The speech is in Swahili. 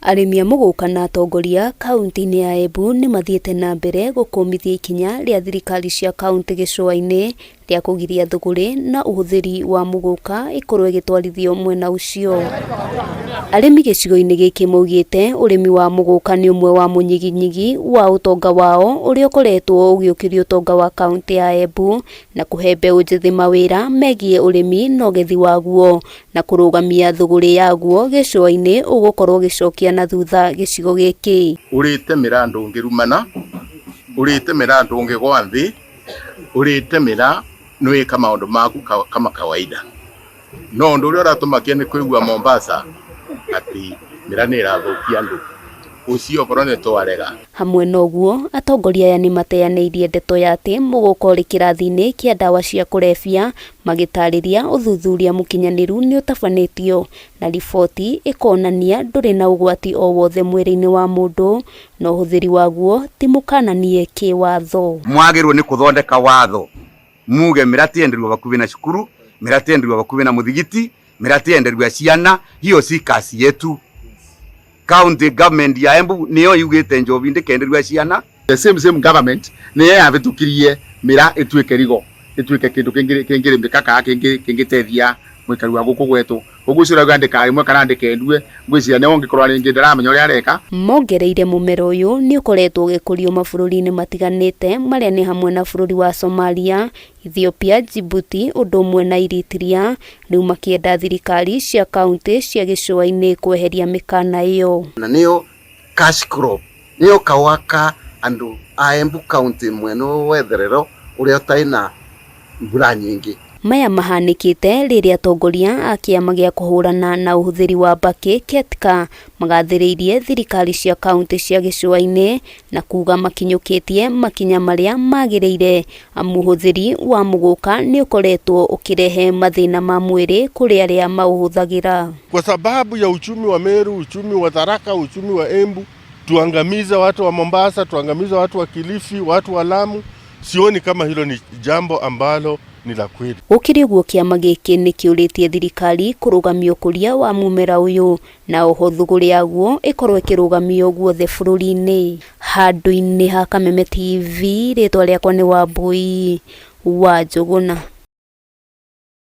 Arĩmi a mũgũka na atongoria kaunti-inĩ ya Embu nĩ mathiĩte na mbere gũkũmithia ikinya rĩa thirikari cia kaunti gĩcũa-inĩ rĩa kũgiria thũgũrĩ na ũhũthĩri wa mũgũka ikorwo ĩgĩtwarithio mwena ũcio. Arĩmi gĩcigo-inĩ gĩkĩ maugĩte ũrĩmi wa mũgũka nĩ ũmwe wa mũnyiginyigi wa ũtonga wao ũrĩa ũkoretwo ũgĩũkĩria ũtonga wa kaunti ya Embu na kũhe mbeũ njĩthĩ mawĩra megiĩ ũrĩmi na ũgethi waguo na kũrũgamia thũgũrĩ yaguo gĩcũa-inĩ ũgũkorwo gĩcokia na thutha gĩcigo gĩkĩ. Ũrĩtemera ndũngĩrumana, ũrĩtemera ndũngĩgwa thĩ, ũrĩtemera nĩwĩka maũndũ maku kama kawaida. No ũndũ ũrĩa ũratũmakia nĩ kũigua Mombasa ati mĩra nĩ ĩrathũkia andũ. Ũcio korwo nĩ twarega. Hamwe noguo atongoria aya nĩ mateanĩirie ndeto ya atĩ mũgũka ũrĩ kĩrathi-inĩ kĩa ndawa cia kũrebia, magĩtarĩria ũthuthuria mũkinyanĩru nĩ ũtabanĩtio na riboti ĩkonania ndũrĩ na ũgwati o wothe mwĩrĩ-inĩ wa mũndũ na ũhũthĩri waguo ti mũkananie kĩwatho. Mwagĩrĩirwo nĩ kũthondeka watho muge mĩrati yenderio bakuhĩ na cukuru, mĩrati yenderio bakuhĩ na mũthigiti, mĩrati yenderio ciana, hiyo si kasi yetu. County government ya Embu niyo yugĩte njobi ndikenderio ciana. The same government niyo yabĩtũkirie mĩra ĩtuĩke rigo, ĩtuĩke kĩndũ kĩngĩrĩmĩka kana kĩngĩteithia mũikari wa gũkũ gwetũ. Ũguo ũcio ũragandĩka ĩmwe kana ndĩkendue ngwĩciria nĩ ũngĩkorwo rĩngĩ ndaramenya ũrĩa areka. Mongereire mũmero ũyũ nĩ ũkoretwo ũgĩkũrio mabũrũri-inĩ matiganĩte marĩa nĩ hamwe na bũrũri wa Somalia, Ethiopia, Djibouti, ũndũ ũmwe na Eritrea, rĩu makĩenda thirikari cia kaunti cia gĩcũa-inĩ kweheria mĩkana ĩyo. Na nĩyo cash crop, nĩyo kawaka andũ a Embu County mwena wetherero ũrĩa ũtarĩ na mbura nyingĩ. Maya mahanĩkĩte rĩrĩa atongoria a kĩama gĩa kũhũrana na ũhũthĩri wa mbakĩ KETKA magathĩrĩirie thirikari cia kaunti cia gĩcũa-inĩ na kuga makinyũkĩtie makinya marĩa magĩrĩire amu ũhũthĩri wa mũgũka nĩ ũkoretwo ũkĩrehe mathĩna ma mwĩrĩ kũrĩ arĩa maũhũthagĩra. Kwa sababu ya uchumi wa Meru, uchumi wa Tharaka, uchumi wa Embu, tuangamize watu wa Mombasa, tuangamize watu wa Kilifi, watu wa Lamu. Sioni kama hilo ni jambo ambalo ni la kweli. Gũkĩrĩ ũguo kĩama gĩkĩ nĩ kĩũrĩtie thirikari kũrũgamia ũkũria wa mũmera ũyũ na oho thũgũrĩ yaguo ĩkorwo ĩkĩrũgamio guothe bũrũri-inĩ. Handũ-inĩ ha Kameme TV, rĩtwa rĩakwa nĩ Wambui wa Njũgũna.